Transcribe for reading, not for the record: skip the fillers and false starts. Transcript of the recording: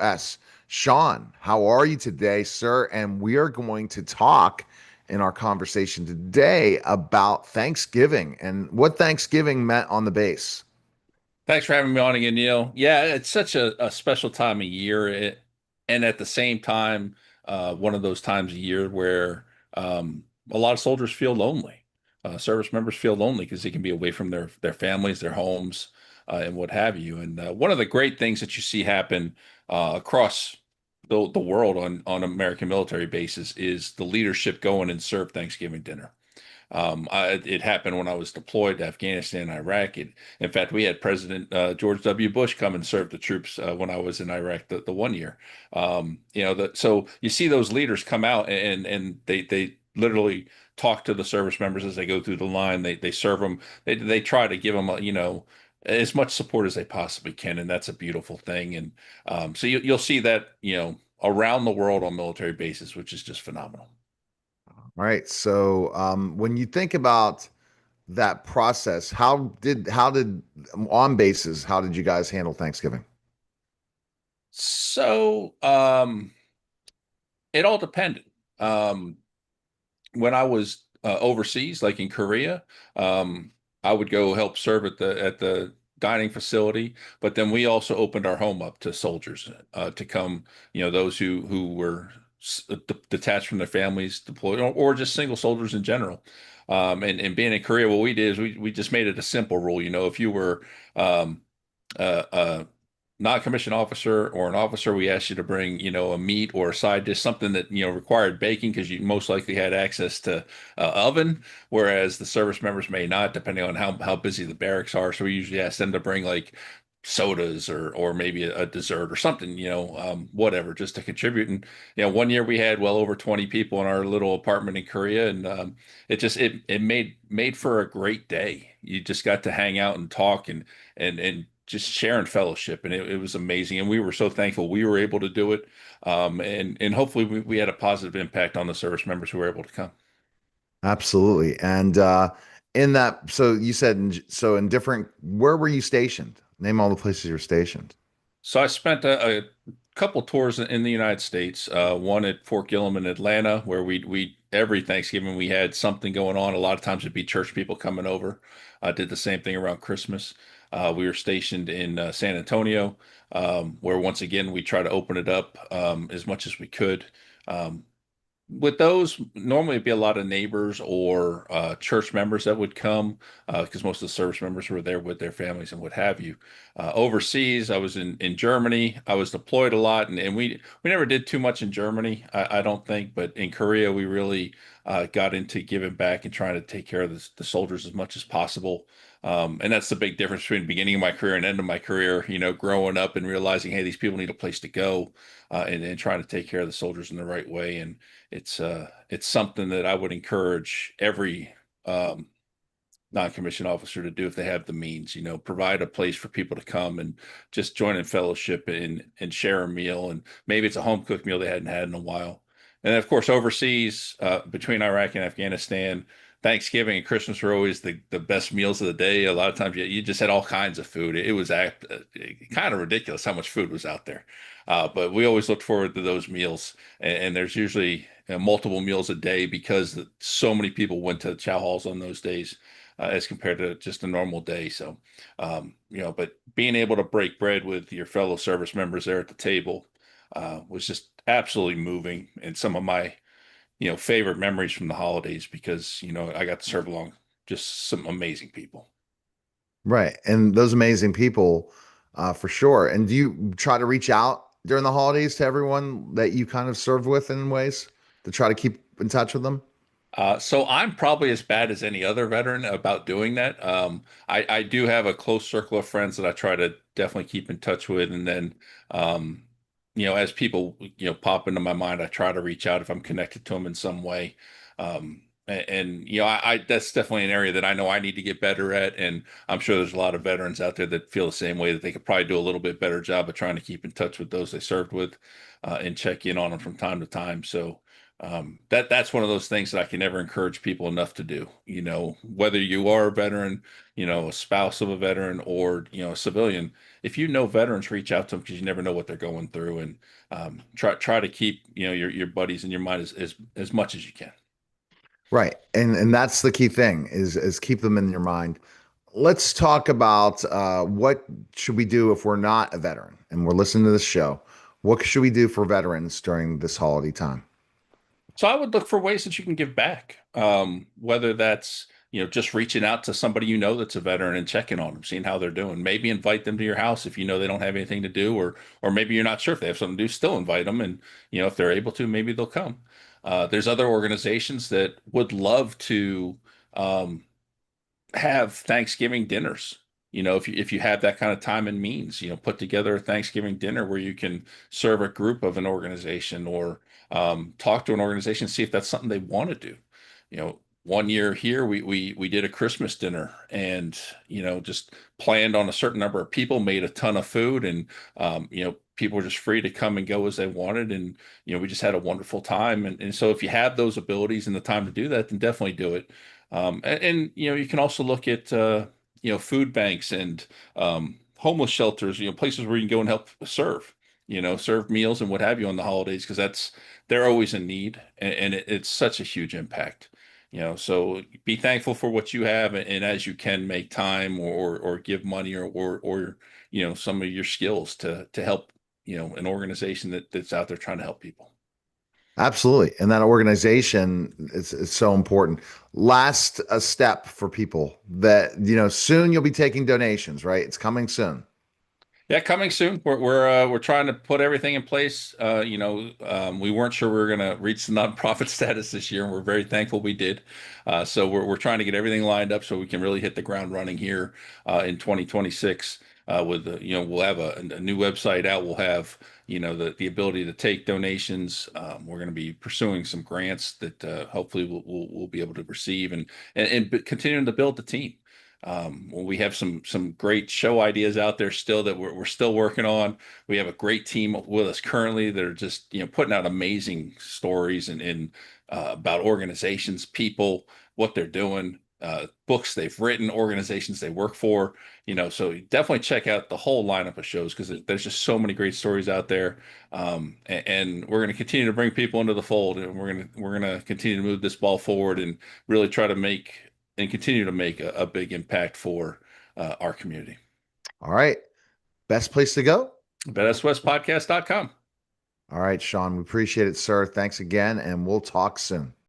S. Shawn, how are you today, sir? And we are going to talk in our conversation today about Thanksgiving and what Thanksgiving meant on the base. Thanks for having me on again, Neil. Yeah, it's such a special time of year, and at the same time, one of those times of year where a lot of soldiers feel lonely. Service members feel lonely because they can be away from their families, their homes, and what have you. And one of the great things that you see happen across the world on American military bases is the leadership going and serve Thanksgiving dinner. It happened when I was deployed to Afghanistan and Iraq. In fact, we had President George W. Bush come and serve the troops when I was in Iraq the one year. So you see those leaders come out and they literally talk to the service members as they go through the line. They serve them. They try to give them as much support as they possibly can, and that's a beautiful thing. And so you'll see that around the world on military bases, which is just phenomenal. All right. So when you think about that process, how did on bases, how did you guys handle Thanksgiving? So it all depended. Um, when I was overseas, like in Korea, I would go help serve at the dining facility. But then we also opened our home up to soldiers to come, those who were detached from their families, deployed, or just single soldiers in general. And being in Korea, what we did is we just made it a simple rule. If you were um, a non-commissioned officer or an officer, we asked you to bring, a meat or a side dish, something that, required baking because you most likely had access to oven, whereas the service members may not, depending on how busy the barracks are. So we usually ask them to bring like sodas or maybe a dessert or something, whatever, just to contribute. And, one year we had well over 20 people in our little apartment in Korea, and it made for a great day. You just got to hang out and talk and just sharing fellowship, and it was amazing. And we were so thankful we were able to do it, and hopefully we had a positive impact on the service members who were able to come. Absolutely. And in that, so you said, so in different, where were you stationed? Name all the places you're stationed. So I spent a couple tours in the United States. One at Fort Gilliam in Atlanta, where we every Thanksgiving we had something going on. A lot of times it'd be church people coming over. I did the same thing around Christmas. We were stationed in San Antonio, where once again we try to open it up as much as we could. Um, with those, normally it'd be a lot of neighbors or church members that would come because most of the service members were there with their families and what have you. Overseas, I was in Germany. I was deployed a lot, and we never did too much in Germany, I don't think, but in Korea, we really got into giving back and trying to take care of the soldiers as much as possible. And that's the big difference between the beginning of my career and end of my career, growing up and realizing, hey, these people need a place to go, and trying to take care of the soldiers in the right way. And it's something that I would encourage every um, non-commissioned officer to do if they have the means. Provide a place for people to come and just join in fellowship and share a meal, and maybe it's a home cooked meal they hadn't had in a while. And then, of course, overseas, between Iraq and Afghanistan, Thanksgiving and Christmas were always the best meals of the day. A lot of times you just had all kinds of food. It was kind of ridiculous how much food was out there. But we always looked forward to those meals. And there's usually multiple meals a day because so many people went to chow halls on those days as compared to just a normal day. So, but being able to break bread with your fellow service members there at the table was just absolutely moving, and some of my favorite memories from the holidays because, I got to serve along just some amazing people. Right. And those amazing people, for sure. And do you try to reach out during the holidays to everyone that you kind of served with in ways to try to keep in touch with them? So I'm probably as bad as any other veteran about doing that. I do have a close circle of friends that I try to definitely keep in touch with, and then um, as people pop into my mind, I try to reach out if I'm connected to them in some way. I that's definitely an area that I know I need to get better at, and I'm sure there's a lot of veterans out there that feel the same way, that they could probably do a little bit better job of trying to keep in touch with those they served with, and check in on them from time to time. So. That's one of those things that I can never encourage people enough to do. Whether you are a veteran, a spouse of a veteran, or a civilian, if you know veterans, reach out to them because you never know what they're going through, and try to keep your buddies in your mind as much as you can. Right. And that's the key thing is keep them in your mind. Let's talk about what should we do if we're not a veteran and we're listening to this show. What should we do for veterans during this holiday time? So I would look for ways that you can give back. Whether that's, just reaching out to somebody that's a veteran and checking on them, seeing how they're doing. Maybe invite them to your house if you know they don't have anything to do, or maybe you're not sure if they have something to do, still invite them. And, if they're able to, maybe they'll come. There's other organizations that would love to um, have Thanksgiving dinners. If you have that kind of time and means, put together a Thanksgiving dinner where you can serve a group of an organization, or talk to an organization, see if that's something they want to do. One year here we did a Christmas dinner, and just planned on a certain number of people, made a ton of food, and people were just free to come and go as they wanted, and we just had a wonderful time. And so if you have those abilities and the time to do that, then definitely do it. And you can also look at food banks and homeless shelters, places where you can go and help serve meals and what have you on the holidays, because they're always in need, and it's such a huge impact. So be thankful for what you have, and as you can, make time, or give money, or some of your skills to help an organization that's out there trying to help people. Absolutely. And that organization is so important. Last a step for people that, soon you'll be taking donations, right? It's coming soon. Yeah, coming soon. We're trying to put everything in place. We weren't sure we were going to reach the nonprofit status this year, and we're very thankful we did. So we're trying to get everything lined up so we can really hit the ground running here in 2026. We'll have a new website out. We'll have the ability to take donations. We're going to be pursuing some grants that hopefully we'll be able to receive, and continuing to build the team. We have some great show ideas out there still that we're still working on. We have a great team with us currently that are just putting out amazing stories, and about organizations, people, what they're doing, books they've written, organizations they work for. So definitely check out the whole lineup of shows, because there's just so many great stories out there. And we're going to continue to bring people into the fold, and we're going to continue to move this ball forward, and really try to make and continue to make a big impact for our community. All right. Best place to go? BestWestPodcast.com. All right, Shawn, we appreciate it, sir. Thanks again, and we'll talk soon.